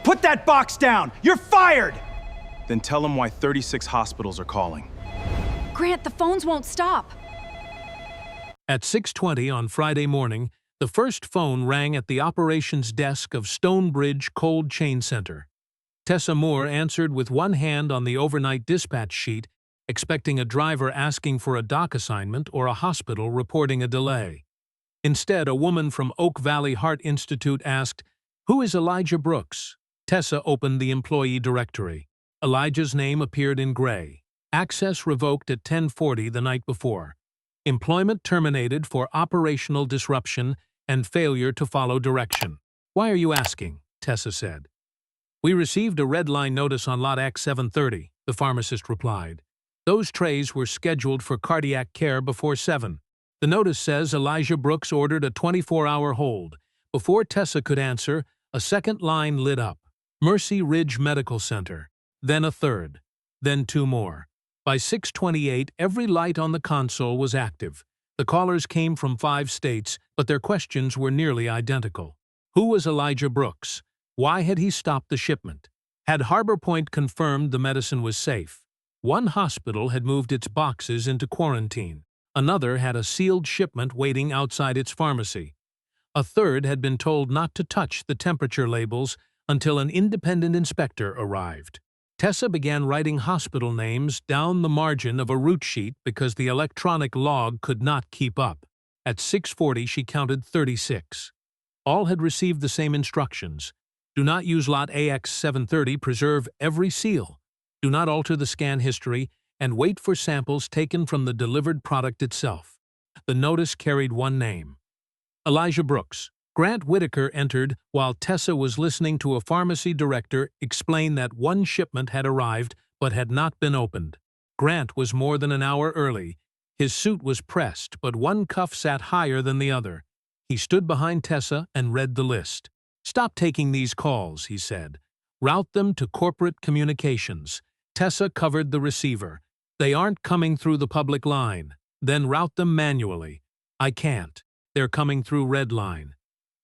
Put that box down! You're fired! Then tell them why 36 hospitals are calling. Grant, the phones won't stop. At 6:20 on Friday morning, the first phone rang at the operations desk of Stonebridge Cold Chain Center. Tessa Moore answered with one hand on the overnight dispatch sheet, expecting a driver asking for a dock assignment or a hospital reporting a delay. Instead, a woman from Oak Valley Heart Institute asked, "Who is Elijah Brooks?" Tessa opened the employee directory. Elijah's name appeared in gray. Access revoked at 10:40 the night before. Employment terminated for operational disruption and failure to follow direction. "Why are you asking?" Tessa said. "We received a red line notice on lot X 730, the pharmacist replied. "Those trays were scheduled for cardiac care before 7. The notice says Elijah Brooks ordered a 24-hour hold." Before Tessa could answer, a second line lit up. Mercy Ridge Medical Center. Then a third. Then 2 more. By 6:28, every light on the console was active. The callers came from 5 states, but their questions were nearly identical. Who was Elijah Brooks? Why had he stopped the shipment? Had Harbor Point confirmed the medicine was safe? One hospital had moved its boxes into quarantine. Another had a sealed shipment waiting outside its pharmacy. A third had been told not to touch the temperature labels until an independent inspector arrived. Tessa began writing hospital names down the margin of a route sheet because the electronic log could not keep up. At 6:40 she counted 36. All had received the same instructions. Do not use lot AX 730, preserve every seal. Do not alter the scan history, and wait for samples taken from the delivered product itself. The notice carried one name: Elijah Brooks. Grant Whitaker entered while Tessa was listening to a pharmacy director explain that one shipment had arrived but had not been opened. Grant was more than an hour early. His suit was pressed, but one cuff sat higher than the other. He stood behind Tessa and read the list. "Stop taking these calls," he said. "Route them to corporate communications." Tessa covered the receiver. "They aren't coming through the public line." "Then route them manually." "I can't. They're coming through red line."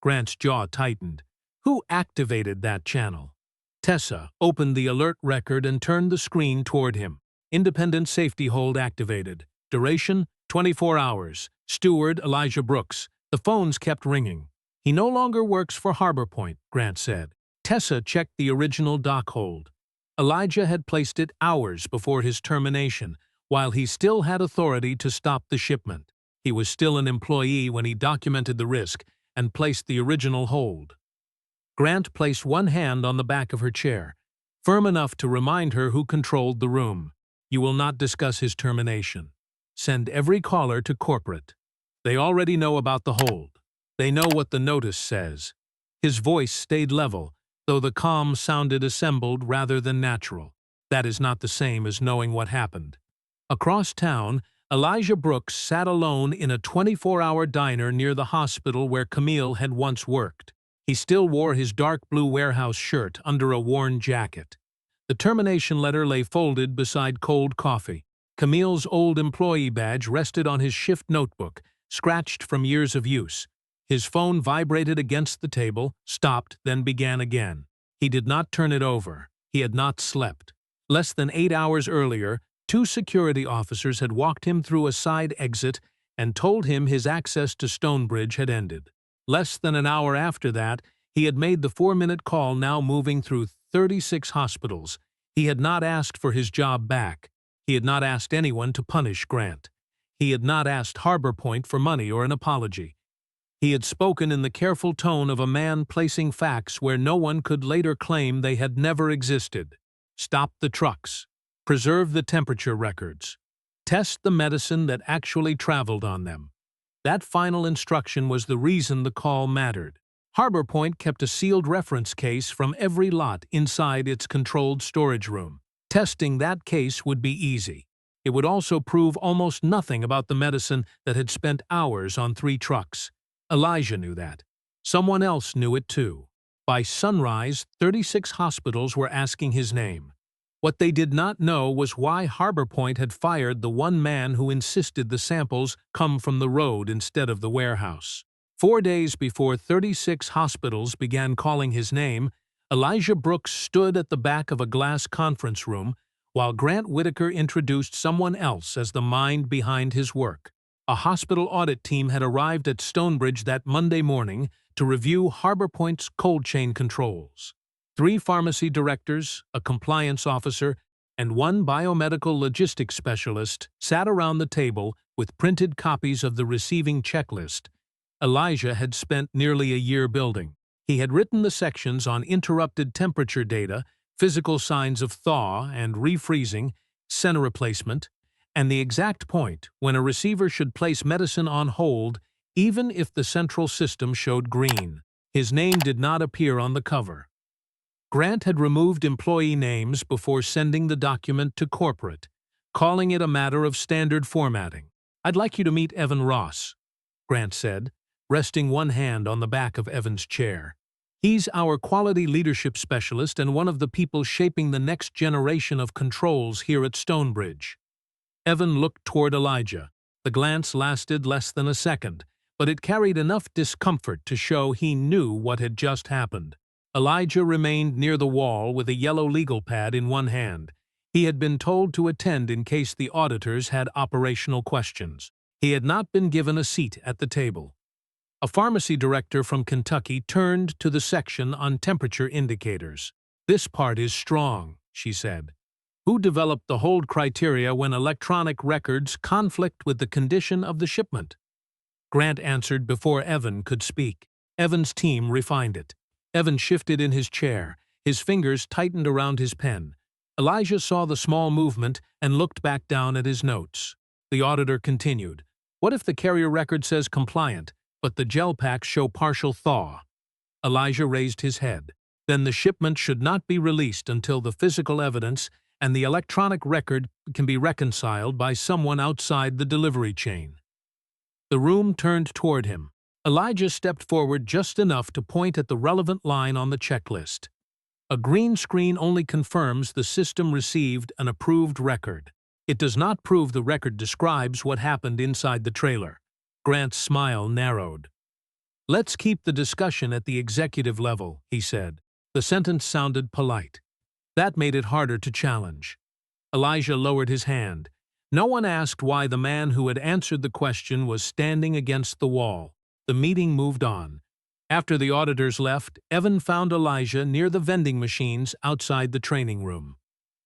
Grant's jaw tightened. Who activated that channel? Tessa opened the alert record and turned the screen toward him. Independent safety hold activated. Duration, 24 hours. Steward, Elijah Brooks. The phones kept ringing. "He no longer works for Harbor Point," Grant said. Tessa checked the original dock hold. Elijah had placed it hours before his termination, while he still had authority to stop the shipment. He was still an employee when he documented the risk and placed the original hold. Grant placed one hand on the back of her chair, firm enough to remind her who controlled the room. "You will not discuss his termination. Send every caller to corporate. They already know about the hold. They know what the notice says." His voice stayed level, though the calm sounded assembled rather than natural. That is not the same as knowing what happened. Across town, Elijah Brooks sat alone in a 24-hour diner near the hospital where Camille had once worked. He still wore his dark blue warehouse shirt under a worn jacket. The termination letter lay folded beside cold coffee. Camille's old employee badge rested on his shift notebook, scratched from years of use. His phone vibrated against the table, stopped, then began again. He did not turn it over. He had not slept. Less than 8 hours earlier, 2 security officers had walked him through a side exit and told him his access to Stonebridge had ended. Less than an hour after that, he had made the 4-minute call now moving through 36 hospitals. He had not asked for his job back. He had not asked anyone to punish Grant. He had not asked Harbor Point for money or an apology. He had spoken in the careful tone of a man placing facts where no one could later claim they had never existed. Stop the trucks. Preserve the temperature records. Test the medicine that actually traveled on them. That final instruction was the reason the call mattered. Harbor Point kept a sealed reference case from every lot inside its controlled storage room. Testing that case would be easy. It would also prove almost nothing about the medicine that had spent hours on 3 trucks. Elijah knew that. Someone else knew it too. By sunrise, 36 hospitals were asking his name. What they did not know was why Harbor Point had fired the one man who insisted the samples come from the road instead of the warehouse. 4 days before 36 hospitals began calling his name, Elijah Brooks stood at the back of a glass conference room while Grant Whitaker introduced someone else as the mind behind his work. A hospital audit team had arrived at Stonebridge that Monday morning to review Harbor Point's cold chain controls. 3 pharmacy directors, a compliance officer, and 1 biomedical logistics specialist sat around the table with printed copies of the receiving checklist Elijah had spent nearly a year building. He had written the sections on interrupted temperature data, physical signs of thaw and refreezing, center replacement, and the exact point when a receiver should place medicine on hold even if the central system showed green. His name did not appear on the cover. Grant had removed employee names before sending the document to corporate, calling it a matter of standard formatting. "I'd like you to meet Evan Ross," Grant said, resting one hand on the back of Evan's chair. "He's our quality leadership specialist and one of the people shaping the next generation of controls here at Stonebridge." Evan looked toward Elijah. The glance lasted less than a second, but it carried enough discomfort to show he knew what had just happened. Elijah remained near the wall with a yellow legal pad in one hand. He had been told to attend in case the auditors had operational questions. He had not been given a seat at the table. A pharmacy director from Kentucky turned to the section on temperature indicators. "This part is strong," she said. "Who developed the hold criteria when electronic records conflict with the condition of the shipment?" Grant answered before Evan could speak. Evan's team refined it. Evan shifted in his chair. His fingers tightened around his pen. Elijah saw the small movement and looked back down at his notes. The auditor continued. "What if the carrier record says compliant, but the gel packs show partial thaw?" Elijah raised his head. "Then the shipment should not be released until the physical evidence and the electronic record can be reconciled by someone outside the delivery chain." The room turned toward him. Elijah stepped forward just enough to point at the relevant line on the checklist. "A green screen only confirms the system received an approved record. It does not prove the record describes what happened inside the trailer." Grant's smile narrowed. "Let's keep the discussion at the executive level," he said. The sentence sounded polite. That made it harder to challenge. Elijah lowered his hand. No one asked why the man who had answered the question was standing against the wall. The meeting moved on. After the auditors left, Evan found Elijah near the vending machines outside the training room.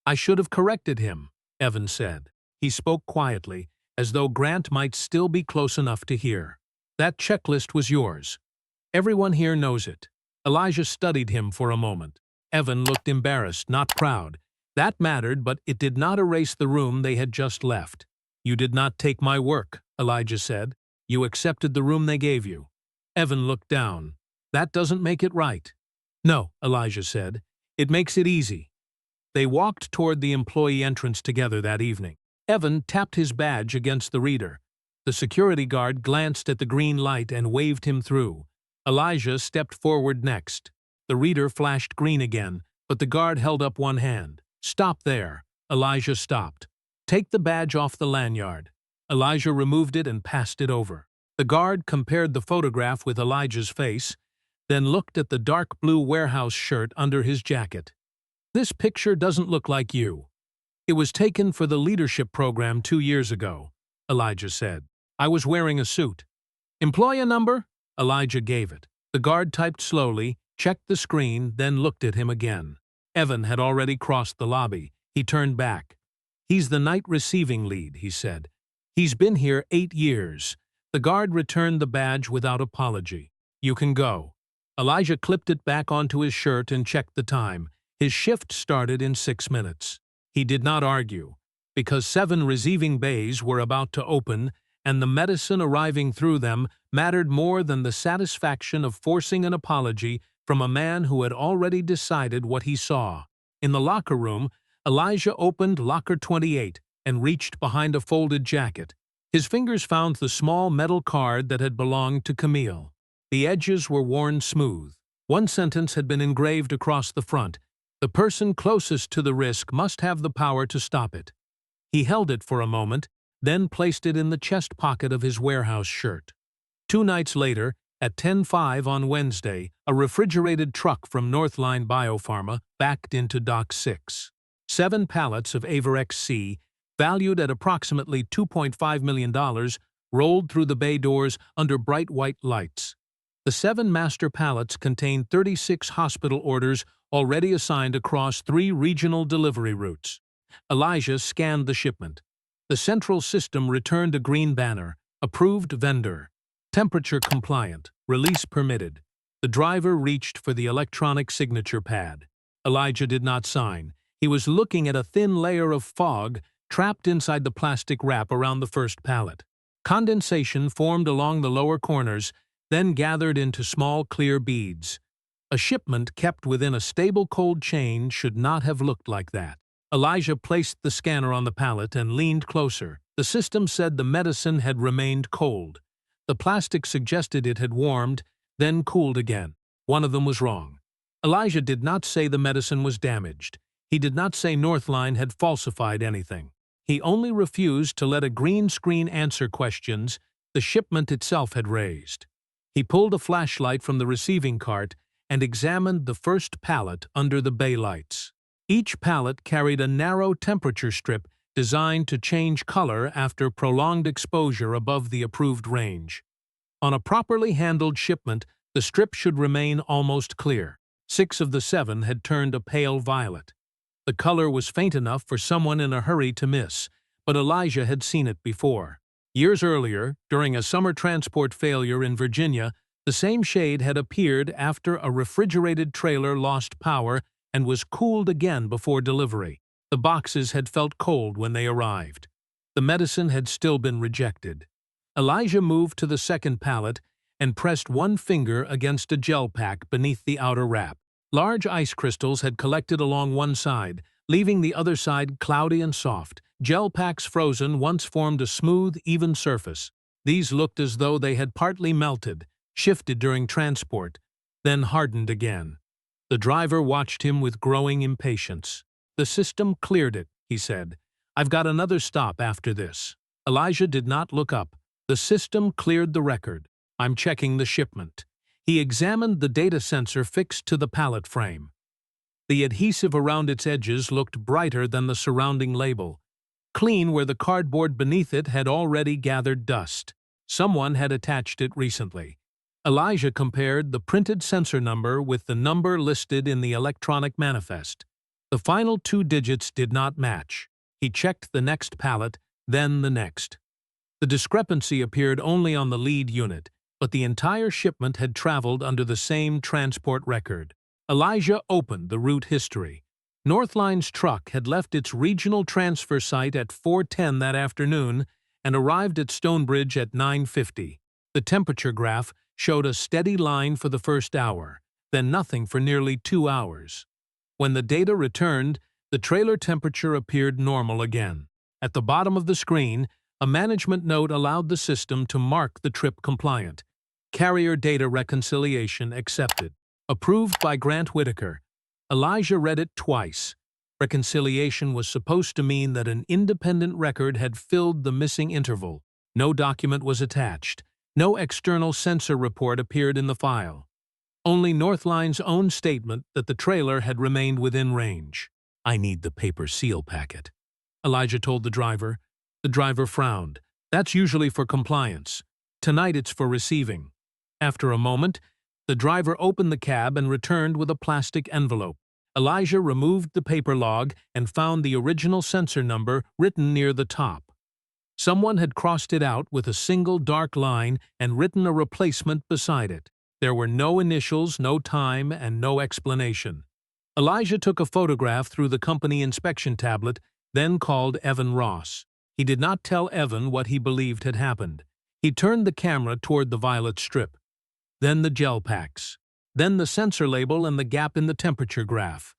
"I should have corrected him," Evan said. He spoke quietly, as though Grant might still be close enough to hear. "That checklist was yours. Everyone here knows it." Elijah studied him for a moment. Evan looked embarrassed, not proud. That mattered, but it did not erase the room they had just left. "You did not take my work," Elijah said. "You accepted the room they gave you." Evan looked down. "That doesn't make it right." "No," Elijah said. "It makes it easy." They walked toward the employee entrance together that evening. Evan tapped his badge against the reader. The security guard glanced at the green light and waved him through. Elijah stepped forward next. The reader flashed green again, but the guard held up one hand. "Stop there." Elijah stopped. "Take the badge off the lanyard." Elijah removed it and passed it over. The guard compared the photograph with Elijah's face, then looked at the dark blue warehouse shirt under his jacket. "This picture doesn't look like you." "It was taken for the leadership program 2 years ago," Elijah said. "I was wearing a suit." "Employer number?" Elijah gave it. The guard typed slowly, checked the screen, then looked at him again. Evan had already crossed the lobby. He turned back. "He's the night receiving lead," he said. "He's been here 8 years. The guard returned the badge without apology. "You can go." Elijah clipped it back onto his shirt and checked the time. His shift started in 6 minutes. He did not argue, because 7 receiving bays were about to open, and the medicine arriving through them mattered more than the satisfaction of forcing an apology from a man who had already decided what he saw. In the locker room, Elijah opened locker 28 and reached behind a folded jacket. His fingers found the small metal card that had belonged to Camille. The edges were worn smooth. One sentence had been engraved across the front. "The person closest to the risk must have the power to stop it." He held it for a moment, then placed it in the chest pocket of his warehouse shirt. 2 nights later, At 10:05 on Wednesday, a refrigerated truck from Northline Biopharma backed into Dock 6. 7 pallets of Avarex C, valued at approximately $2.5 million, rolled through the bay doors under bright white lights. The 7 master pallets contained 36 hospital orders already assigned across 3 regional delivery routes. Elijah scanned the shipment. The central system returned a green banner, approved vendor, temperature compliant, release permitted. The driver reached for the electronic signature pad. Elijah did not sign. He was looking at a thin layer of fog trapped inside the plastic wrap around the first pallet. Condensation formed along the lower corners, then gathered into small clear beads. A shipment kept within a stable cold chain should not have looked like that. Elijah placed the scanner on the pallet and leaned closer. The system said the medicine had remained cold. The plastic suggested it had warmed, then cooled again. One of them was wrong. Elijah did not say the medicine was damaged. He did not say Northline had falsified anything. He only refused to let a green screen answer questions the shipment itself had raised. He pulled a flashlight from the receiving cart and examined the first pallet under the bay lights. Each pallet carried a narrow temperature strip designed to change color after prolonged exposure above the approved range. On a properly handled shipment, the strip should remain almost clear. 6 of the 7 had turned a pale violet. The color was faint enough for someone in a hurry to miss, but Elijah had seen it before. Years earlier, during a summer transport failure in Virginia, the same shade had appeared after a refrigerated trailer lost power and was cooled again before delivery. The boxes had felt cold when they arrived. The medicine had still been rejected. Elijah moved to the second pallet and pressed one finger against a gel pack beneath the outer wrap. Large ice crystals had collected along one side, leaving the other side cloudy and soft. Gel packs frozen once formed a smooth, even surface. These looked as though they had partly melted, shifted during transport, then hardened again. The driver watched him with growing impatience. "The system cleared it," he said. "I've got another stop after this." Elijah did not look up. "The system cleared the record. I'm checking the shipment." He examined the data sensor fixed to the pallet frame. The adhesive around its edges looked brighter than the surrounding label, clean where the cardboard beneath it had already gathered dust. Someone had attached it recently. Elijah compared the printed sensor number with the number listed in the electronic manifest. The final 2 digits did not match. He checked the next pallet, then the next. The discrepancy appeared only on the lead unit, but the entire shipment had traveled under the same transport record. Elijah opened the route history. Northline's truck had left its regional transfer site at 4:10 that afternoon and arrived at Stonebridge at 9:50. The temperature graph showed a steady line for the first hour, then nothing for nearly 2 hours. When the data returned, the trailer temperature appeared normal again. At the bottom of the screen, a management note allowed the system to mark the trip compliant. Carrier data reconciliation accepted. Approved by Grant Whitaker. Elijah read it twice. Reconciliation was supposed to mean that an independent record had filled the missing interval. No document was attached. No external sensor report appeared in the file. Only Northline's own statement that the trailer had remained within range. "I need the paper seal packet," Elijah told the driver. The driver frowned. "That's usually for compliance. Tonight it's for receiving." After a moment, the driver opened the cab and returned with a plastic envelope. Elijah removed the paper log and found the original sensor number written near the top. Someone had crossed it out with a single dark line and written a replacement beside it. There were no initials, no time, and no explanation. Elijah took a photograph through the company inspection tablet, then called Evan Ross. He did not tell Evan what he believed had happened. He turned the camera toward the violet strip. Then the gel packs. Then the sensor label and the gap in the temperature graph.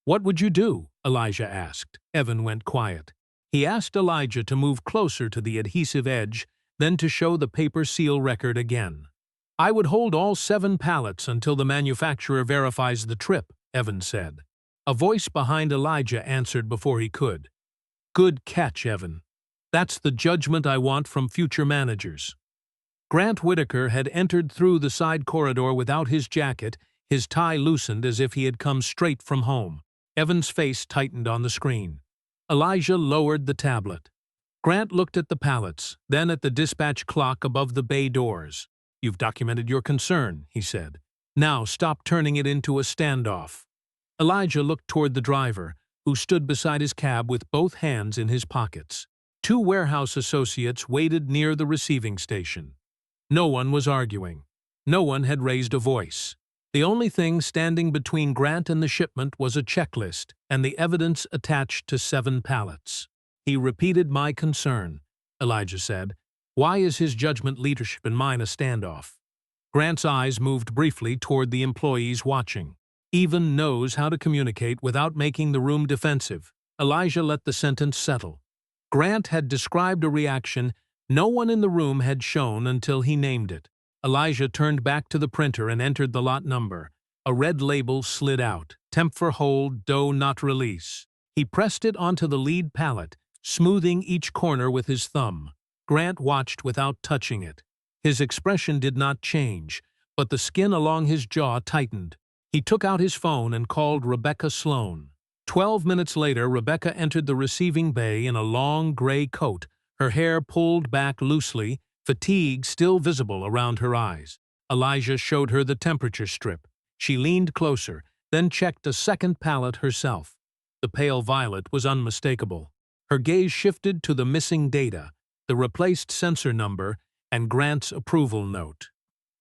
"What would you do?" Elijah asked. Evan went quiet. He asked Elijah to move closer to the adhesive edge, then to show the paper seal record again. "I would hold all 7 pallets until the manufacturer verifies the trip," Evan said. A voice behind Elijah answered before he could. "Good catch, Evan. That's the judgment I want from future managers." Grant Whitaker had entered through the side corridor without his jacket, his tie loosened as if he had come straight from home. Evan's face tightened on the screen. Elijah lowered the tablet. Grant looked at the pallets, then at the dispatch clock above the bay doors. "You've documented your concern," he said. "Now stop turning it into a standoff." Elijah looked toward the driver, who stood beside his cab with both hands in his pockets. Two warehouse associates waited near the receiving station. No one was arguing. No one had raised a voice. The only thing standing between Grant and the shipment was a checklist and the evidence attached to 7 pallets. "He repeated my concern," Elijah said. "Why is his judgment leadership and mine a standoff?" Grant's eyes moved briefly toward the employees watching. "Evan knows how to communicate without making the room defensive." Elijah let the sentence settle. Grant had described a reaction no one in the room had shown until he named it. Elijah turned back to the printer and entered the lot number. A red label slid out, "Temp for hold, dough not release." He pressed it onto the lead pallet, smoothing each corner with his thumb. Grant watched without touching it. His expression did not change, but the skin along his jaw tightened. He took out his phone and called Rebecca Sloan. 12 minutes later, Rebecca entered the receiving bay in a long gray coat, her hair pulled back loosely, fatigue still visible around her eyes. Elijah showed her the temperature strip. She leaned closer, then checked a second pallet herself. The pale violet was unmistakable. Her gaze shifted to the missing data, the replaced sensor number, and Grant's approval note.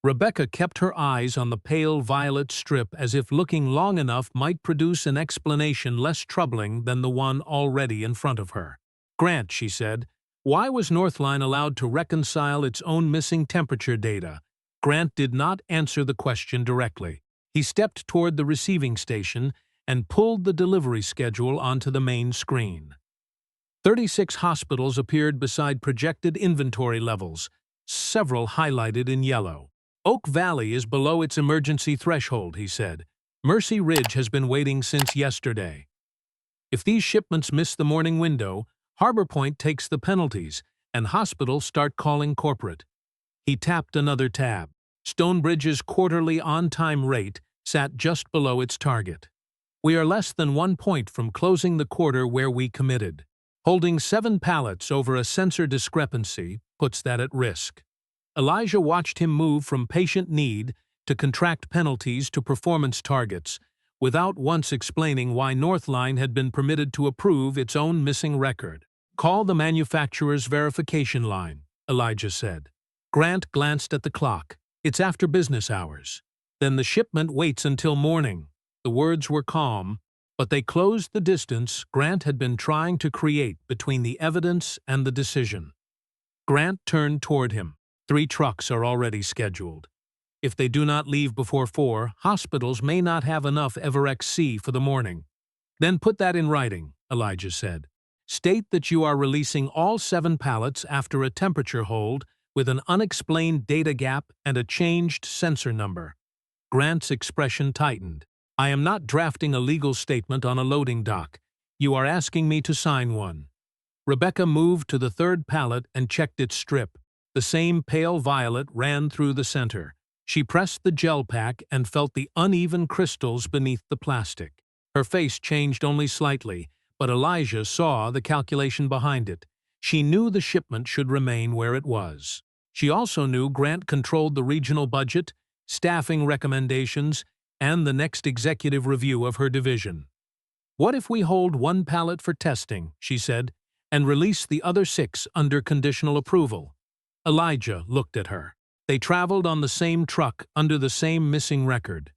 Rebecca kept her eyes on the pale violet strip as if looking long enough might produce an explanation less troubling than the one already in front of her. "Grant," she said, "why was Northline allowed to reconcile its own missing temperature data?" Grant did not answer the question directly. He stepped toward the receiving station and pulled the delivery schedule onto the main screen. 36 hospitals appeared beside projected inventory levels, several highlighted in yellow. "Oak Valley is below its emergency threshold," he said. "Mercy Ridge has been waiting since yesterday. If these shipments miss the morning window, Harbor Point takes the penalties, and hospitals start calling corporate." He tapped another tab. Stonebridge's quarterly on-time rate sat just below its target. "We are less than 1 point from closing the quarter where we committed. Holding 7 pallets over a sensor discrepancy puts that at risk." Elijah watched him move from patient need to contract penalties to performance targets, without once explaining why Northline had been permitted to approve its own missing record. "Call the manufacturer's verification line," Elijah said. Grant glanced at the clock. "It's after business hours." "Then the shipment waits until morning." The words were calm, but they closed the distance Grant had been trying to create between the evidence and the decision. Grant turned toward him. 3 trucks are already scheduled. If they do not leave before 4, hospitals may not have enough Everex C for the morning. "Then put that in writing," Elijah said. "State that you are releasing all 7 pallets after a temperature hold with an unexplained data gap and a changed sensor number." Grant's expression tightened. "I am not drafting a legal statement on a loading dock. You are asking me to sign one." Rebecca moved to the 3rd pallet and checked its strip. The same pale violet ran through the center. She pressed the gel pack and felt the uneven crystals beneath the plastic. Her face changed only slightly, but Elijah saw the calculation behind it. She knew the shipment should remain where it was. She also knew Grant controlled the regional budget, staffing recommendations, and the next executive review of her division. "What if we hold 1 pallet for testing," she said, "and release the other 6 under conditional approval?" Elijah looked at her. They traveled on the same truck under the same missing record.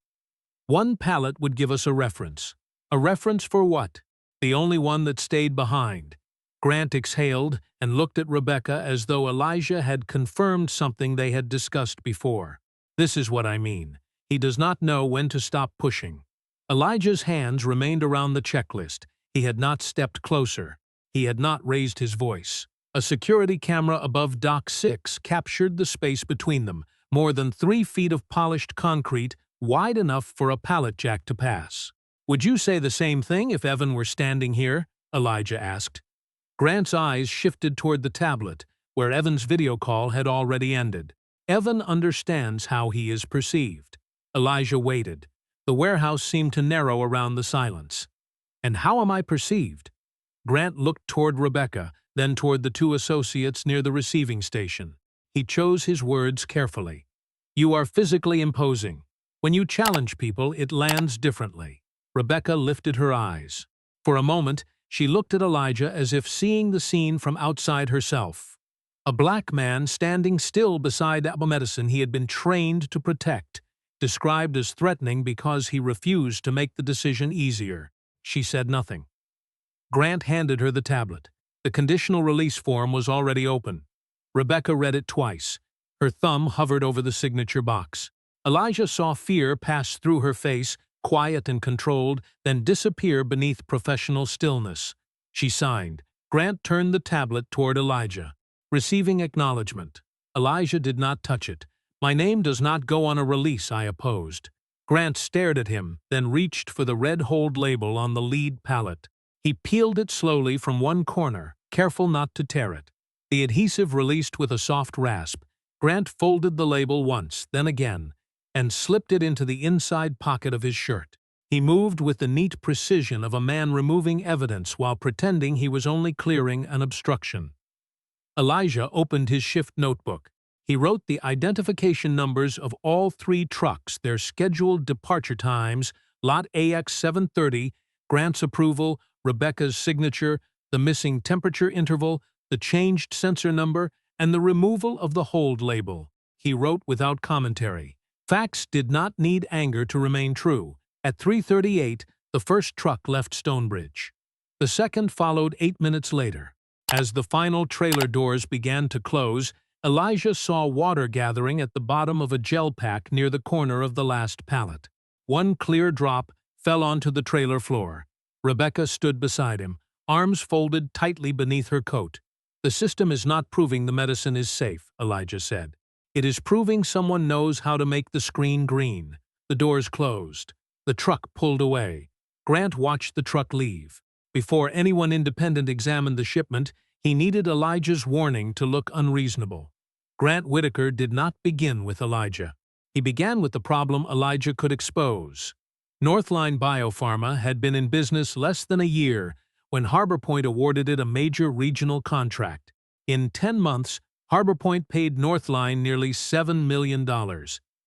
1 pallet would give us a reference. A reference for what? The only one that stayed behind. Grant exhaled and looked at Rebecca as though Elijah had confirmed something they had discussed before. "This is what I mean. He does not know when to stop pushing." Elijah's hands remained around the checklist. He had not stepped closer. He had not raised his voice. A security camera above Dock 6 captured the space between them, more than 3 feet of polished concrete, wide enough for a pallet jack to pass. "Would you say the same thing if Evan were standing here?" Elijah asked. Grant's eyes shifted toward the tablet, where Evan's video call had already ended. Evan understands how he is perceived. Elijah waited. The warehouse seemed to narrow around the silence. And how am I perceived? Grant looked toward Rebecca, then toward the two associates near the receiving station. He chose his words carefully. You are physically imposing. When you challenge people, it lands differently. Rebecca lifted her eyes. For a moment, she looked at Elijah as if seeing the scene from outside herself. A black man standing still beside a medicine he had been trained to protect, described as threatening because he refused to make the decision easier. She said nothing. Grant handed her the tablet. The conditional release form was already open. Rebecca read it twice. Her thumb hovered over the signature box. Elijah saw fear pass through her face, quiet and controlled, then disappear beneath professional stillness. She signed. Grant turned the tablet toward Elijah. Receiving acknowledgement. Elijah did not touch it. My name does not go on a release, I opposed. Grant stared at him, then reached for the red hold label on the lead pallet. He peeled it slowly from one corner, careful not to tear it. The adhesive released with a soft rasp. Grant folded the label once, then again, and slipped it into the inside pocket of his shirt. He moved with the neat precision of a man removing evidence while pretending he was only clearing an obstruction. Elijah opened his shift notebook. He wrote the identification numbers of all 3 trucks, their scheduled departure times, Lot AX 730, Grant's approval, Rebecca's signature, the missing temperature interval, the changed sensor number, and the removal of the hold label. He wrote without commentary. Facts did not need anger to remain true. At 3:38, the first truck left Stonebridge. The second followed 8 minutes later. As the final trailer doors began to close, Elijah saw water gathering at the bottom of a gel pack near the corner of the last pallet. One clear drop fell onto the trailer floor. Rebecca stood beside him, arms folded tightly beneath her coat. The system is not proving the medicine is safe, Elijah said. It is proving someone knows how to make the screen green. The doors closed. The truck pulled away. Grant watched the truck leave. Before anyone independent examined the shipment, he needed Elijah's warning to look unreasonable. Grant Whitaker did not begin with Elijah. He began with the problem Elijah could expose. Northline Biopharma had been in business less than a year when Harbor Point awarded it a major regional contract. In 10 months, Harbor Point paid Northline nearly $7 million.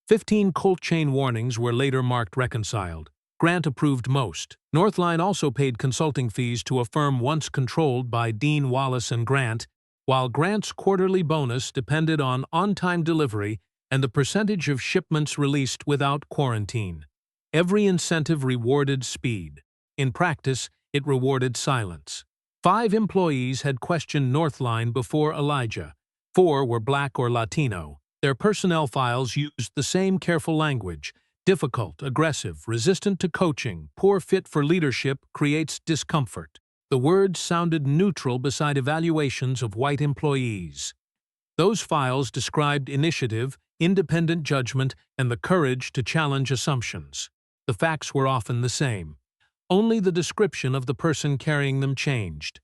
15 cold chain warnings were later marked reconciled. Grant approved most. Northline also paid consulting fees to a firm once controlled by Dean Wallace and Grant, while Grant's quarterly bonus depended on on-time delivery and the percentage of shipments released without quarantine. Every incentive rewarded speed. In practice, it rewarded silence. 5 employees had questioned Northline before Elijah. 4 were Black or Latino. Their personnel files used the same careful language. Difficult, aggressive, resistant to coaching, poor fit for leadership, creates discomfort. The words sounded neutral beside evaluations of white employees. Those files described initiative, independent judgment, and the courage to challenge assumptions. The facts were often the same. Only the description of the person carrying them changed.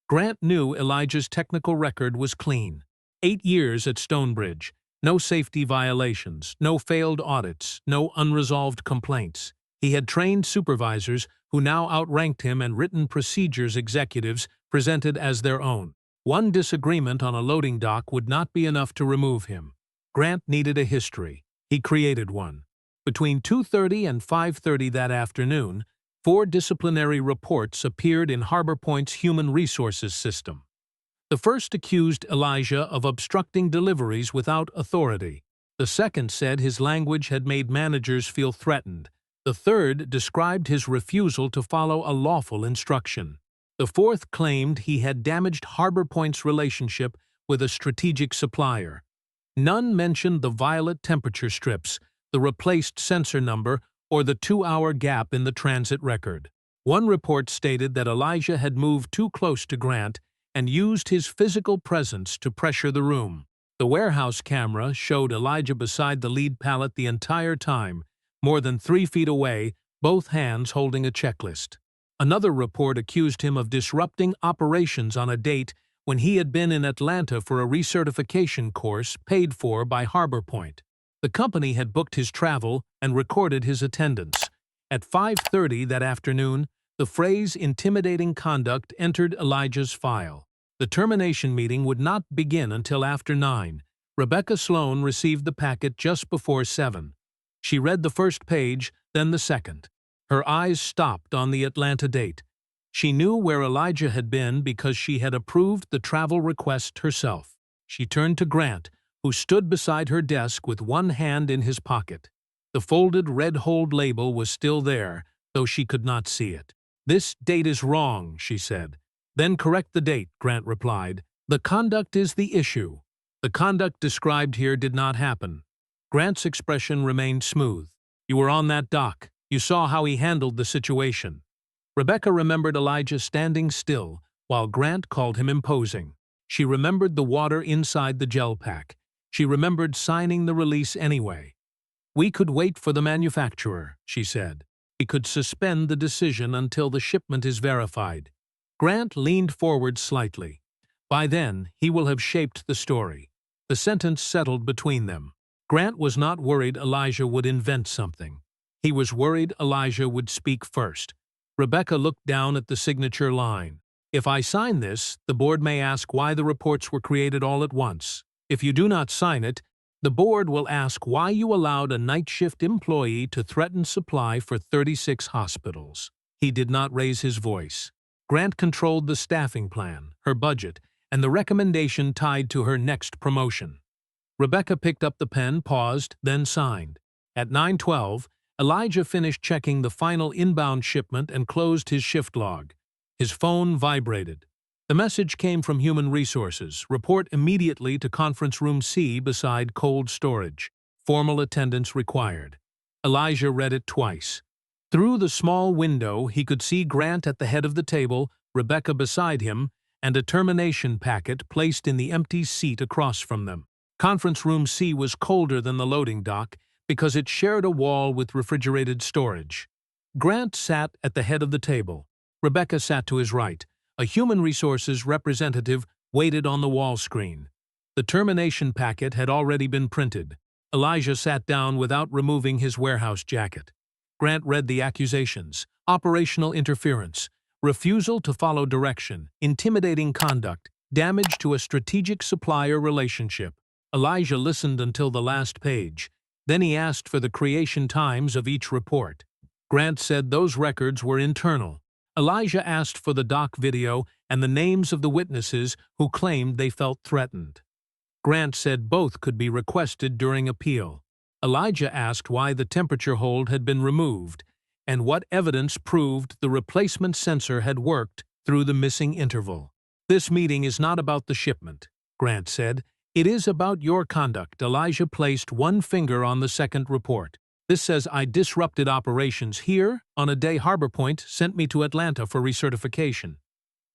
Grant knew Elijah's technical record was clean. 8 years at Stonebridge. No safety violations, no failed audits, no unresolved complaints. He had trained supervisors who now outranked him and written procedures executives presented as their own. One disagreement on a loading dock would not be enough to remove him. Grant needed a history. He created one. Between 2:30 and 5:30 that afternoon, 4 disciplinary reports appeared in Harbor Point's human resources system. The first accused Elijah of obstructing deliveries without authority. The second said his language had made managers feel threatened. The third described his refusal to follow a lawful instruction. The fourth claimed he had damaged Harbor Point's relationship with a strategic supplier. None mentioned the violet temperature strips, the replaced sensor number, or the 2-hour gap in the transit record. One report stated that Elijah had moved too close to Grant and used his physical presence to pressure the room. The warehouse camera showed Elijah beside the lead pallet the entire time, more than 3 feet away, both hands holding a checklist. Another report accused him of disrupting operations on a date when he had been in Atlanta for a recertification course paid for by Harbor Point. The company had booked his travel and recorded his attendance. At 5:30 that afternoon, the phrase intimidating conduct entered Elijah's file. The termination meeting would not begin until after 9. Rebecca Sloan received the packet just before 7. She read the first page, then the second. Her eyes stopped on the Atlanta date. She knew where Elijah had been because she had approved the travel request herself. She turned to Grant, who stood beside her desk with one hand in his pocket. The folded red-holed label was still there, though she could not see it. "This date is wrong," she said. "Then correct the date," Grant replied. "The conduct is the issue. The conduct described here did not happen." Grant's expression remained smooth. "You were on that dock. You saw how he handled the situation." Rebecca remembered Elijah standing still while Grant called him imposing. She remembered the water inside the gel pack. She remembered signing the release anyway. "We could wait for the manufacturer," she said. "We could suspend the decision until the shipment is verified." Grant leaned forward slightly. By then, he will have shaped the story. The sentence settled between them. Grant was not worried Elijah would invent something. He was worried Elijah would speak first. Rebecca looked down at the signature line. "If I sign this, the board may ask why the reports were created all at once. If you do not sign it, the board will ask why you allowed a night shift employee to threaten supply for 36 hospitals." He did not raise his voice. Grant controlled the staffing plan, her budget, and the recommendation tied to her next promotion. Rebecca picked up the pen, paused, then signed. At 9:12, Elijah finished checking the final inbound shipment and closed his shift log. His phone vibrated. The message came from Human Resources. "Report immediately to Conference Room C beside cold storage. Formal attendance required." Elijah read it twice. Through the small window, he could see Grant at the head of the table, Rebecca beside him, and a termination packet placed in the empty seat across from them. Conference Room C was colder than the loading dock because it shared a wall with refrigerated storage. Grant sat at the head of the table. Rebecca sat to his right. A Human Resources representative waited on the wall screen. The termination packet had already been printed. Elijah sat down without removing his warehouse jacket. Grant read the accusations: operational interference, refusal to follow direction, intimidating conduct, damage to a strategic supplier relationship. Elijah listened until the last page. Then he asked for the creation times of each report. Grant said those records were internal. Elijah asked for the dock video and the names of the witnesses who claimed they felt threatened. Grant said both could be requested during appeal. Elijah asked why the temperature hold had been removed and what evidence proved the replacement sensor had worked through the missing interval. "This meeting is not about the shipment," Grant said. "It is about your conduct." Elijah placed one finger on the second report. "This says I disrupted operations here on a day Harbor Point sent me to Atlanta for recertification."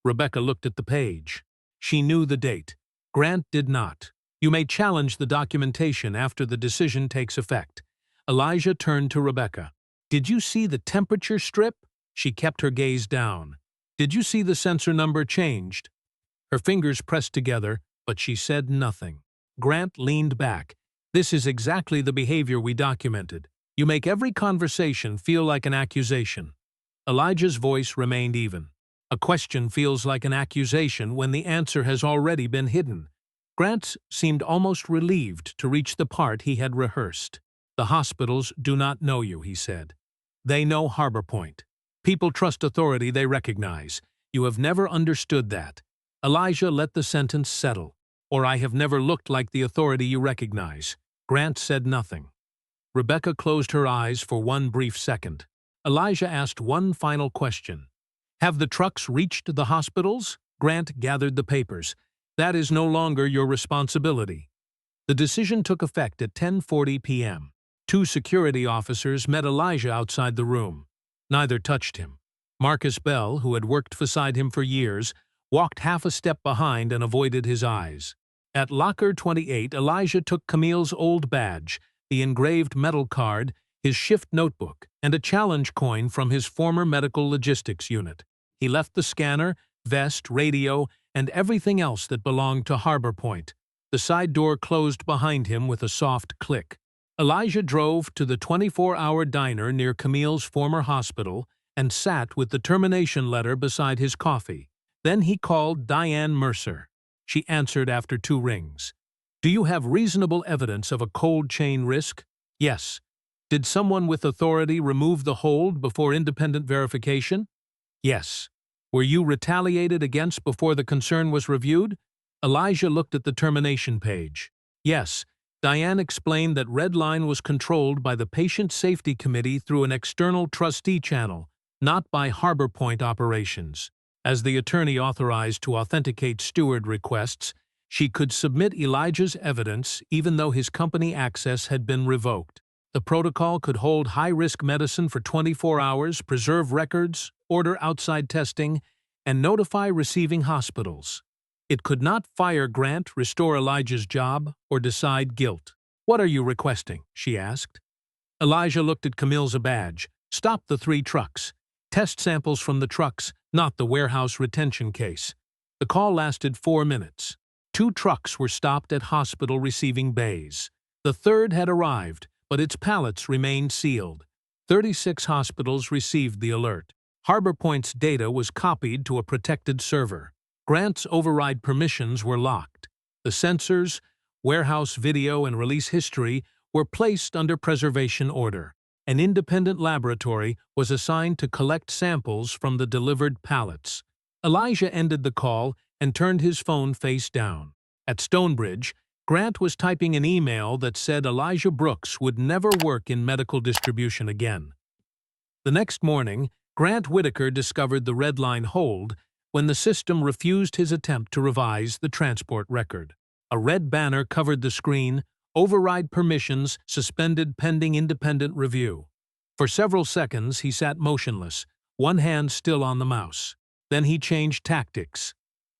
Rebecca looked at the page. She knew the date. Grant did not. "You may challenge the documentation after the decision takes effect." Elijah turned to Rebecca. "Did you see the temperature strip?" She kept her gaze down. "Did you see the sensor number changed?" Her fingers pressed together, but she said nothing. Grant leaned back. "This is exactly the behavior we documented. You make every conversation feel like an accusation." Elijah's voice remained even. "A question feels like an accusation when the answer has already been hidden." Grant seemed almost relieved to reach the part he had rehearsed. "The hospitals do not know you," he said. "They know Harbor Point. People trust authority they recognize. You have never understood that." Elijah let the sentence settle. "Or I have never looked like the authority you recognize." Grant said nothing. Rebecca closed her eyes for one brief second. Elijah asked one final question. "Have the trucks reached the hospitals?" Grant gathered the papers. "That is no longer your responsibility." The decision took effect at 10:40 p.m. Two security officers met Elijah outside the room. Neither touched him. Marcus Bell, who had worked beside him for years, walked half a step behind and avoided his eyes. At locker 28, Elijah took Camille's old badge, the engraved metal card, his shift notebook, and a challenge coin from his former medical logistics unit. He left the scanner, vest, radio, and everything else that belonged to Harbor Point. The side door closed behind him with a soft click. Elijah drove to the 24-hour diner near Camille's former hospital and sat with the termination letter beside his coffee. Then he called Diane Mercer. She answered after 2 rings. "Do you have reasonable evidence of a cold chain risk?" "Yes." "Did someone with authority remove the hold before independent verification?" "Yes." "Were you retaliated against before the concern was reviewed?" Elijah looked at the termination page. "Yes." Diane explained that Redline was controlled by the Patient Safety Committee through an external trustee channel, not by Harbor Point operations. As the attorney authorized to authenticate steward requests, she could submit Elijah's evidence even though his company access had been revoked. The protocol could hold high-risk medicine for 24 hours, preserve records, order outside testing, and notify receiving hospitals. It could not fire Grant, restore Elijah's job, or decide guilt. "What are you requesting?" she asked. Elijah looked at Camille's badge. "Stop the 3 trucks. Test samples from the trucks, not the warehouse retention case." The call lasted 4 minutes. 2 trucks were stopped at hospital receiving bays. The 3rd had arrived, but its pallets remained sealed. 36 hospitals received the alert. Harbor Point's data was copied to a protected server. Grant's override permissions were locked. The sensors, warehouse video, and release history were placed under preservation order. An independent laboratory was assigned to collect samples from the delivered pallets. Elijah ended the call and turned his phone face down. At Stonebridge, Grant was typing an email that said Elijah Brooks would never work in medical distribution again. The next morning, Grant Whitaker discovered the Redline hold when the system refused his attempt to revise the transport record. A red banner covered the screen, "Override permissions suspended pending independent review." For several seconds he sat motionless, one hand still on the mouse. Then he changed tactics.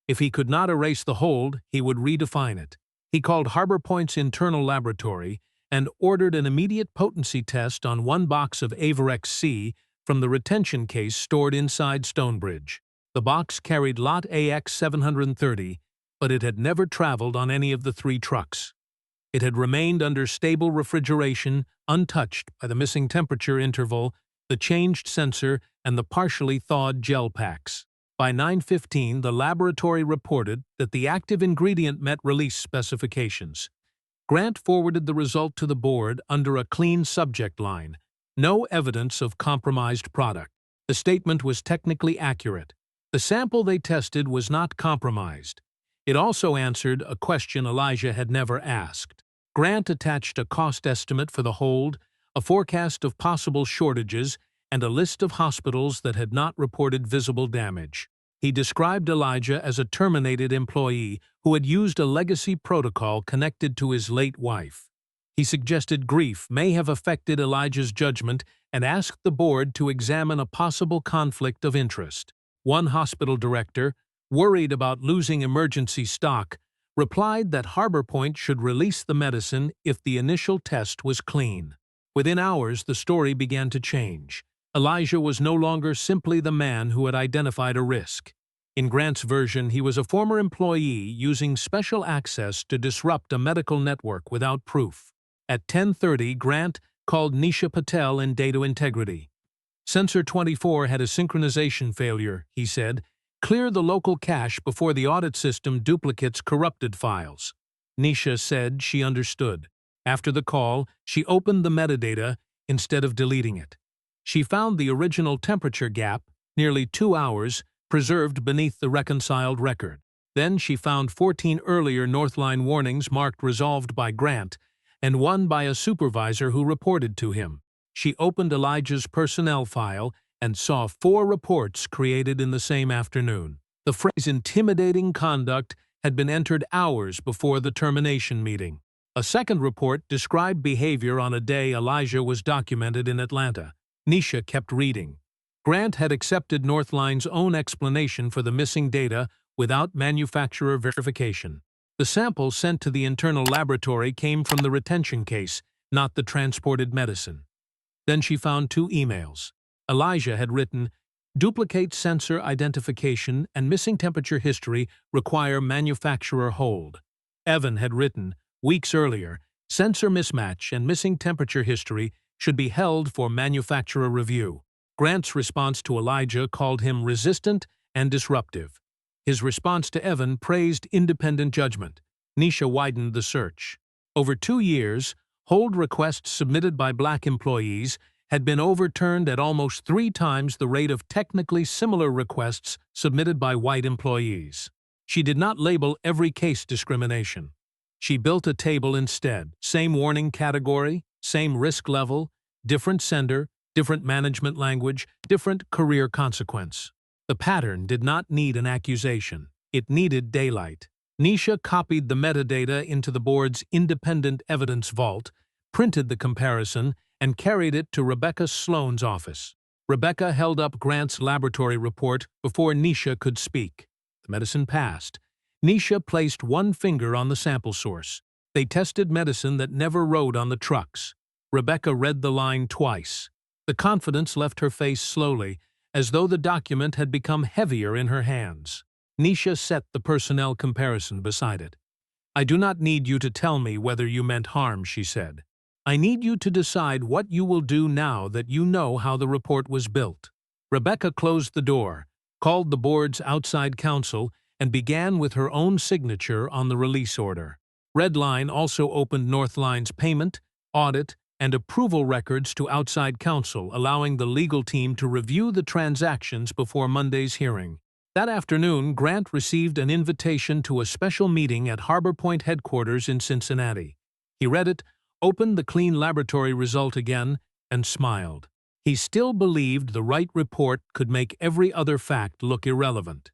If he could not erase the hold, he would redefine it. He called Harbor Point's internal laboratory and ordered an immediate potency test on 1 box of Avarex-C from the retention case stored inside Stonebridge. The box carried lot AX730, but it had never traveled on any of the 3 trucks. It had remained under stable refrigeration, untouched by the missing temperature interval, the changed sensor, and the partially thawed gel packs. By 9:15, the laboratory reported that the active ingredient met release specifications. Grant forwarded the result to the board under a clean subject line: "No evidence of compromised product." The statement was technically accurate. The sample they tested was not compromised. It also answered a question Elijah had never asked. Grant attached a cost estimate for the hold, a forecast of possible shortages, and a list of hospitals that had not reported visible damage. He described Elijah as a terminated employee who had used a legacy protocol connected to his late wife. He suggested grief may have affected Elijah's judgment and asked the board to examine a possible conflict of interest. One hospital director, worried about losing emergency stock, replied that Harbor Point should release the medicine if the initial test was clean. Within hours, the story began to change. Elijah was no longer simply the man who had identified a risk. In Grant's version, he was a former employee using special access to disrupt a medical network without proof. At 10:30, Grant called Nisha Patel in Data Integrity. "Sensor 24 had a synchronization failure," he said. "Clear the local cache before the audit system duplicates corrupted files." Nisha said she understood. After the call, she opened the metadata instead of deleting it. She found the original temperature gap, nearly 2 hours, preserved beneath the reconciled record. Then she found 14 earlier Northline warnings marked resolved by Grant, and one by a supervisor who reported to him. She opened Elijah's personnel file and saw 4 reports created in the same afternoon. The phrase "intimidating conduct" had been entered hours before the termination meeting. A second report described behavior on a day Elijah was documented in Atlanta. Nisha kept reading. Grant had accepted Northline's own explanation for the missing data without manufacturer verification. The sample sent to the internal laboratory came from the retention case, not the transported medicine. Then she found 2 emails. Elijah had written, Duplicate sensor identification and missing temperature history require manufacturer hold. Evan had written, weeks earlier, sensor mismatch and missing temperature history should be held for manufacturer review. Grant's response to Elijah called him resistant and disruptive. His response to Evan praised independent judgment. Nisha widened the search. Over 2 years, hold requests submitted by black employees had been overturned at almost 3 times the rate of technically similar requests submitted by white employees. She did not label every case discrimination. She built a table instead: same warning category, same risk level, different sender, different management language, different career consequence. The pattern did not need an accusation. It needed daylight. Nisha copied the metadata into the board's independent evidence vault, printed the comparison, and carried it to Rebecca Sloan's office. Rebecca held up Grant's laboratory report before Nisha could speak. The medicine passed. Nisha placed one finger on the sample source. They tested medicine that never rode on the trucks. Rebecca read the line twice. The confidence left her face slowly, as though the document had become heavier in her hands. Nisha set the personnel comparison beside it. "I do not need you to tell me whether you meant harm," she said. "I need you to decide what you will do now that you know how the report was built." Rebecca closed the door, called the board's outside counsel, and began with her own signature on the release order. Redline also opened Northline's payment, audit, and approval records to outside counsel, allowing the legal team to review the transactions before Monday's hearing. That afternoon, Grant received an invitation to a special meeting at Harbor Point headquarters in Cincinnati. He read it, opened the clean laboratory result again, and smiled. He still believed the right report could make every other fact look irrelevant.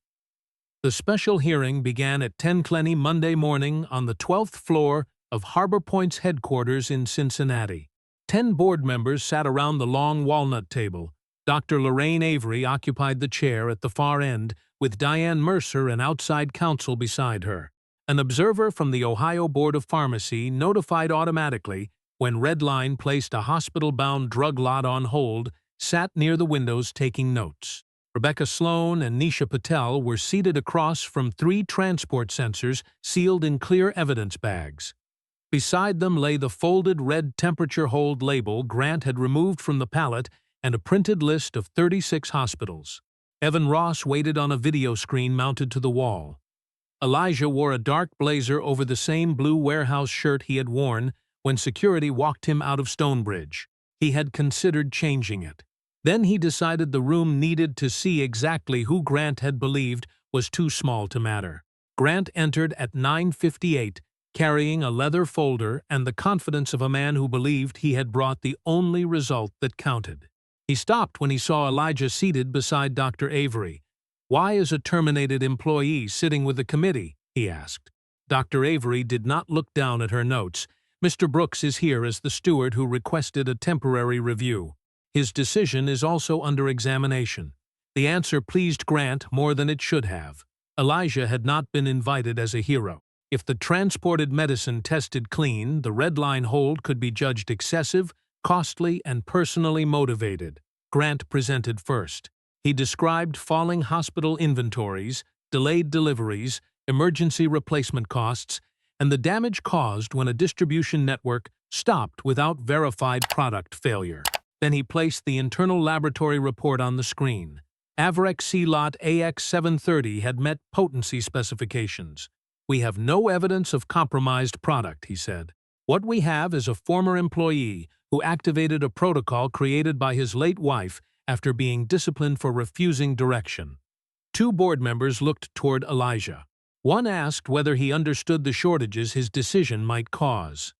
The special hearing began at 10:20 Monday morning on the 12th floor of Harbor Point's headquarters in Cincinnati. 10 board members sat around the long walnut table. Dr. Lorraine Avery occupied the chair at the far end, with Diane Mercer and outside counsel beside her. An observer from the Ohio Board of Pharmacy notified automatically when Redline placed a hospital-bound drug lot on hold, sat near the windows taking notes. Rebecca Sloan and Nisha Patel were seated across from 3 transport sensors sealed in clear evidence bags. Beside them lay the folded red temperature hold label Grant had removed from the pallet and a printed list of 36 hospitals. Evan Ross waited on a video screen mounted to the wall. Elijah wore a dark blazer over the same blue warehouse shirt he had worn when security walked him out of Stonebridge. He had considered changing it. Then he decided the room needed to see exactly who Grant had believed was too small to matter. Grant entered at 9:58, carrying a leather folder and the confidence of a man who believed he had brought the only result that counted. He stopped when he saw Elijah seated beside Dr. Avery. "Why is a terminated employee sitting with the committee?" he asked. Dr. Avery did not look down at her notes. "Mr. Brooks is here as the steward who requested a temporary review. His decision is also under examination." The answer pleased Grant more than it should have. Elijah had not been invited as a hero. If the transported medicine tested clean, the Redline hold could be judged excessive, costly, and personally motivated. Grant presented first. He described falling hospital inventories, delayed deliveries, emergency replacement costs, and the damage caused when a distribution network stopped without verified product failure. Then he placed the internal laboratory report on the screen. Avrex C-Lot AX730 had met potency specifications. "We have no evidence of compromised product," he said. "What we have is a former employee who activated a protocol created by his late wife after being disciplined for refusing direction." 2 board members looked toward Elijah. One asked whether he understood the shortages his decision might cause.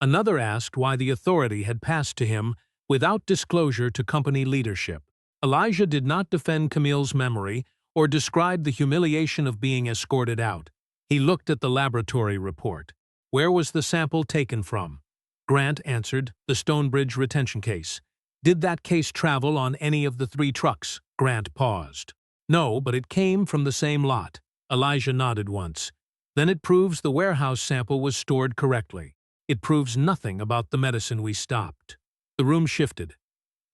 Another asked why the authority had passed to him without disclosure to company leadership. Elijah did not defend Camille's memory or describe the humiliation of being escorted out. He looked at the laboratory report. Where was the sample taken from? Grant answered, "The Stonebridge retention case." "Did that case travel on any of the 3 trucks?" Grant paused. "No, but it came from the same lot." Elijah nodded once. "Then it proves the warehouse sample was stored correctly. It proves nothing about the medicine we stopped." The room shifted.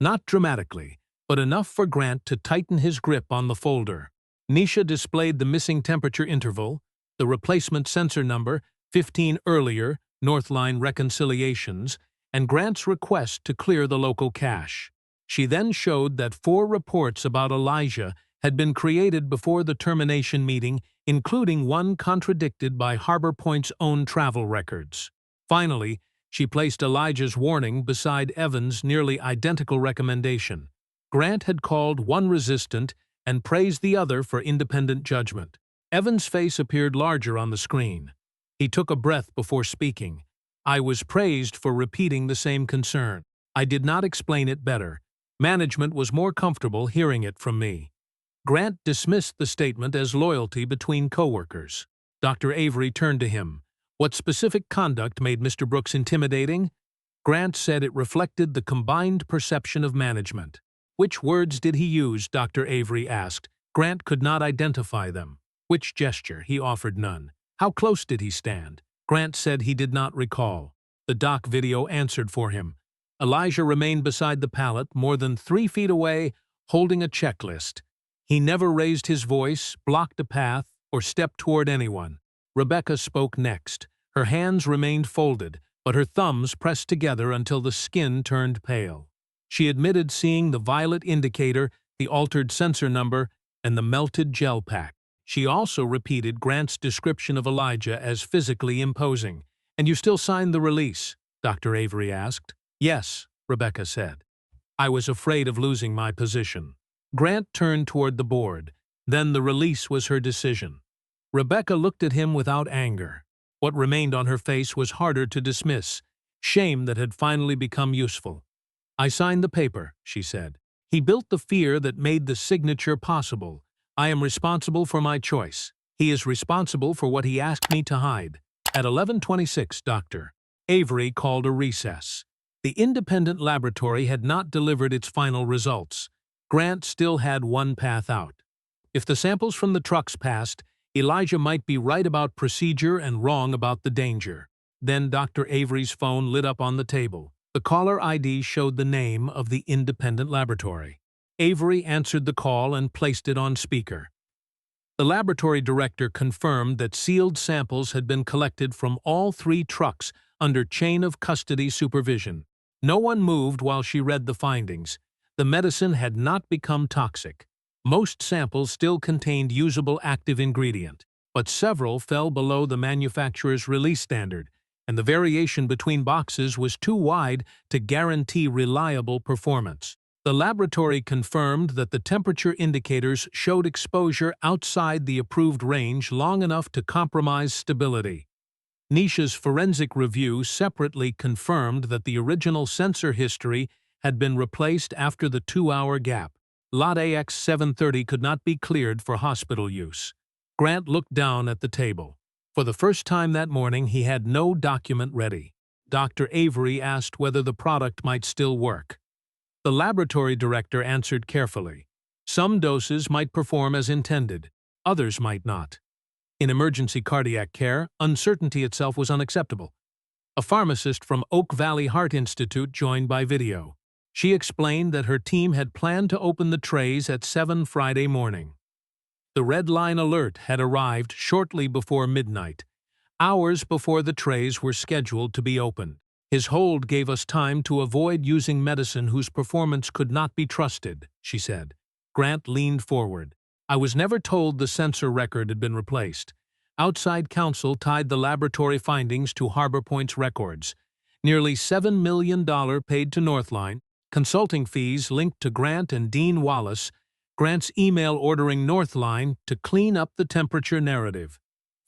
Not dramatically, but enough for Grant to tighten his grip on the folder. Nisha displayed the missing temperature interval, the replacement sensor number, 15 earlier, Northline reconciliations, and Grant's request to clear the local cache. She then showed that 4 reports about Elijah had been created before the termination meeting, including one contradicted by Harbor Point's own travel records. Finally, she placed Elijah's warning beside Evans' nearly identical recommendation. Grant had called one resistant and praised the other for independent judgment. Evans' face appeared larger on the screen. He took a breath before speaking. "I was praised for repeating the same concern. I did not explain it better. Management was more comfortable hearing it from me." Grant dismissed the statement as loyalty between coworkers. Dr. Avery turned to him. "What specific conduct made Mr. Brooks intimidating?" Grant said it reflected the combined perception of management. "Which words did he use?" Dr. Avery asked. Grant could not identify them. "Which gesture?" He offered none. "How close did he stand?" Grant said he did not recall. The doc video answered for him. Elijah remained beside the pallet, more than 3 feet away, holding a checklist. He never raised his voice, blocked a path, or stepped toward anyone. Rebecca spoke next. Her hands remained folded, but her thumbs pressed together until the skin turned pale. She admitted seeing the violet indicator, the altered sensor number, and the melted gel pack. She also repeated Grant's description of Elijah as physically imposing. "And you still signed the release?" Dr. Avery asked. "Yes," Rebecca said. "I was afraid of losing my position." Grant turned toward the board. Then the release was her decision. Rebecca looked at him without anger. What remained on her face was harder to dismiss, shame that had finally become useful. "I signed the paper," she said. "He built the fear that made the signature possible. I am responsible for my choice. He is responsible for what he asked me to hide." At 11:26, Dr. Avery called a recess. The independent laboratory had not delivered its final results. Grant still had one path out. If the samples from the trucks passed, Elijah might be right about procedure and wrong about the danger. Then Dr. Avery's phone lit up on the table. The caller ID showed the name of the independent laboratory. Avery answered the call and placed it on speaker. The laboratory director confirmed that sealed samples had been collected from all 3 trucks under chain of custody supervision. No one moved while she read the findings. The medicine had not become toxic. Most samples still contained usable active ingredient, but several fell below the manufacturer's release standard, and the variation between boxes was too wide to guarantee reliable performance. The laboratory confirmed that the temperature indicators showed exposure outside the approved range long enough to compromise stability. Nisha's forensic review separately confirmed that the original sensor history had been replaced after the 2-hour gap. Lot AX730 could not be cleared for hospital use. Grant looked down at the table. For the first time that morning, he had no document ready. Dr. Avery asked whether the product might still work. The laboratory director answered carefully. Some doses might perform as intended, others might not. In emergency cardiac care, uncertainty itself was unacceptable. A pharmacist from Oak Valley Heart Institute joined by video. She explained that her team had planned to open the trays at 7 Friday morning. The red line alert had arrived shortly before midnight, hours before the trays were scheduled to be opened. "His hold gave us time to avoid using medicine whose performance could not be trusted," she said. Grant leaned forward. "I was never told the sensor record had been replaced. Outside counsel tied the laboratory findings to Harbor Point's records. Nearly $7 million paid to Northline, consulting fees linked to Grant and Dean Wallace, Grant's email ordering Northline to clean up the temperature narrative.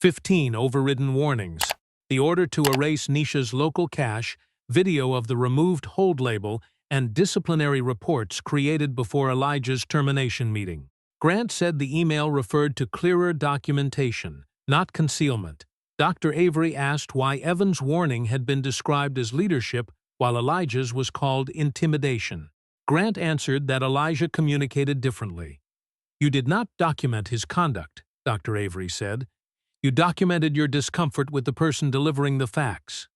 15 overridden warnings. The order to erase Nisha's local cache, video of the removed hold label, and disciplinary reports created before Elijah's termination meeting. Grant said the email referred to clearer documentation, not concealment. Dr. Avery asked why Evans' warning had been described as leadership while Elijah's was called intimidation. Grant answered that Elijah communicated differently. "You did not document his conduct," Dr. Avery said. "You documented your discomfort with the person delivering the facts."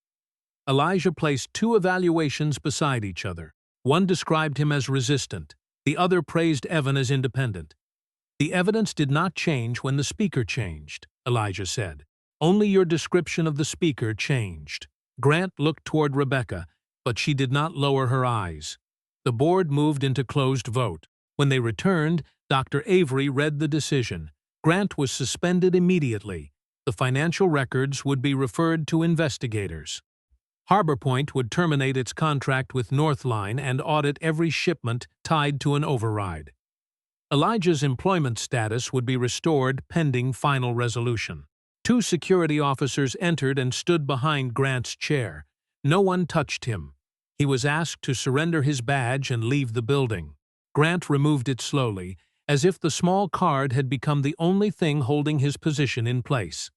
Elijah placed 2 evaluations beside each other. One described him as resistant, The other praised Evan as independent. "The evidence did not change when the speaker changed," Elijah said. "Only your description of the speaker changed." Grant looked toward Rebecca, but she did not lower her eyes. The board moved into closed vote. When they returned, Dr. Avery read the decision. Grant was suspended immediately. The financial records would be referred to investigators. Harbor Point would terminate its contract with Northline and audit every shipment tied to an override. Elijah's employment status would be restored pending final resolution. 2 security officers entered and stood behind Grant's chair. No one touched him. He was asked to surrender his badge and leave the building. Grant removed it slowly, as if the small card had become the only thing holding his position in place.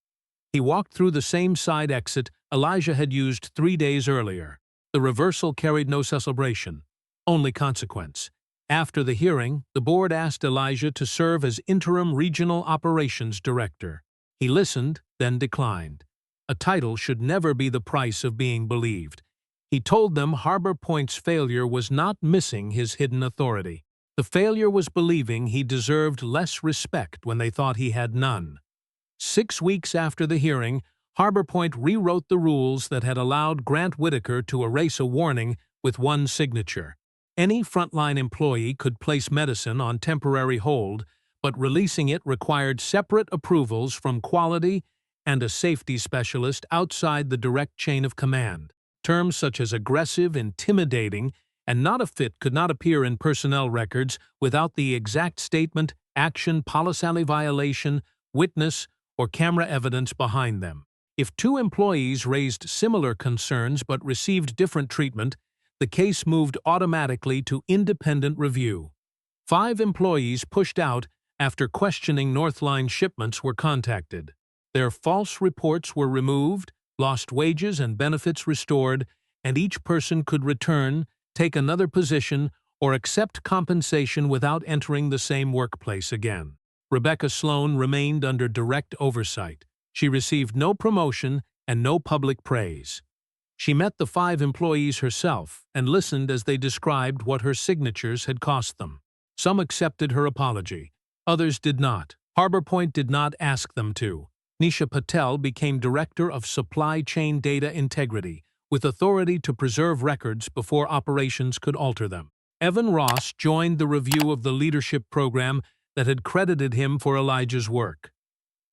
He walked through the same side exit Elijah had used 3 days earlier. The reversal carried no celebration, only consequence. After the hearing, the board asked Elijah to serve as interim regional operations director. He listened, then declined. A title should never be the price of being believed. He told them Harbor Point's failure was not missing his hidden authority. The failure was believing he deserved less respect when they thought he had none. 6 weeks after the hearing, Harbor Point rewrote the rules that had allowed Grant Whitaker to erase a warning with one signature. Any frontline employee could place medicine on temporary hold, but releasing it required separate approvals from quality and a safety specialist outside the direct chain of command. Terms such as aggressive, intimidating, and not a fit could not appear in personnel records without the exact statement, action, policy violation, witness, or camera evidence behind them. If 2 employees raised similar concerns but received different treatment, the case moved automatically to independent review. 5 employees pushed out after questioning Northline shipments were contacted. Their false reports were removed, lost wages and benefits restored, and each person could return, take another position, or accept compensation without entering the same workplace again. Rebecca Sloan remained under direct oversight. She received no promotion and no public praise. She met the 5 employees herself and listened as they described what her signatures had cost them. Some accepted her apology. Others did not. Harbor Point did not ask them to. Nisha Patel became Director of Supply Chain Data Integrity, with authority to preserve records before operations could alter them. Evan Ross joined the review of the leadership program that had credited him for Elijah's work.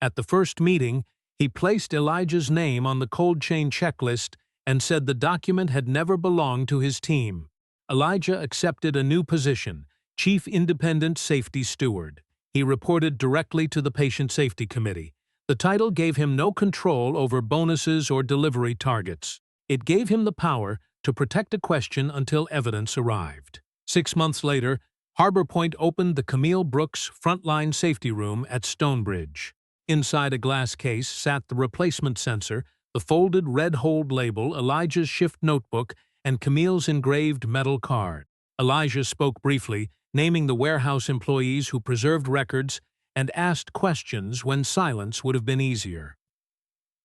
At the first meeting, he placed Elijah's name on the cold chain checklist and said the document had never belonged to his team. Elijah accepted a new position, Chief Independent Safety Steward. He reported directly to the Patient Safety Committee. The title gave him no control over bonuses or delivery targets. It gave him the power to protect a question until evidence arrived. 6 months later, Harbor Point opened the Camille Brooks Frontline Safety Room at Stonebridge. Inside a glass case sat the replacement sensor, the folded red hold label, Elijah's shift notebook, and Camille's engraved metal card. Elijah spoke briefly, naming the warehouse employees who preserved records and asked questions when silence would have been easier.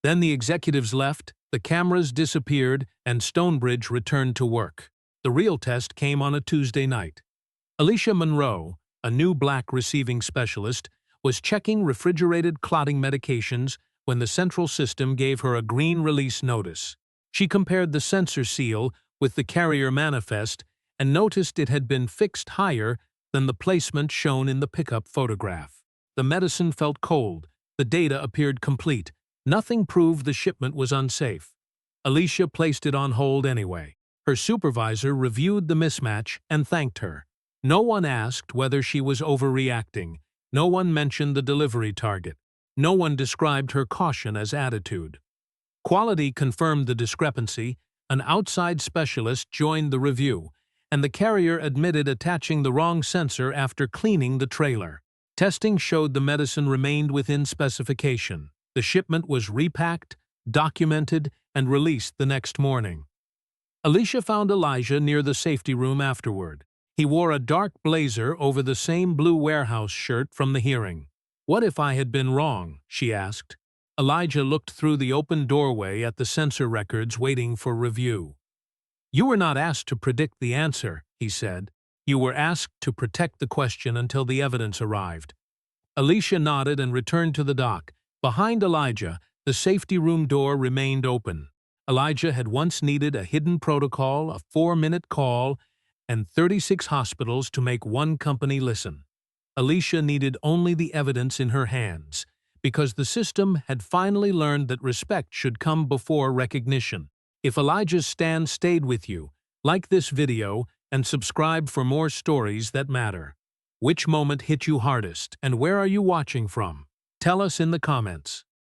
Then the executives left, the cameras disappeared, and Stonebridge returned to work. The real test came on a Tuesday night. Alicia Monroe, a new black receiving specialist, was checking refrigerated clotting medications when the central system gave her a green release notice. She compared the sensor seal with the carrier manifest and noticed it had been fixed higher than the placement shown in the pickup photograph. The medicine felt cold. The data appeared complete. Nothing proved the shipment was unsafe. Alicia placed it on hold anyway. Her supervisor reviewed the mismatch and thanked her. No one asked whether she was overreacting. No one mentioned the delivery target. No one described her caution as attitude. Quality confirmed the discrepancy. An outside specialist joined the review, and the carrier admitted attaching the wrong sensor after cleaning the trailer. Testing showed the medicine remained within specification. The shipment was repacked, documented, and released the next morning. Alicia found Elijah near the safety room afterward. He wore a dark blazer over the same blue warehouse shirt from the hearing. "What if I had been wrong?" she asked. Elijah looked through the open doorway at the sensor records waiting for review. "You were not asked to predict the answer," he said. You were asked to protect the question until the evidence arrived. Alicia nodded and returned to the dock. Behind Elijah, the safety room door remained open. Elijah had once needed a hidden protocol, a 4-minute call, and 36 hospitals to make one company listen. Alicia needed only the evidence in her hands, because the system had finally learned that respect should come before recognition. If Elijah's stand stayed with you, like this video and subscribe for more stories that matter. Which moment hit you hardest, and where are you watching from? Tell us in the comments.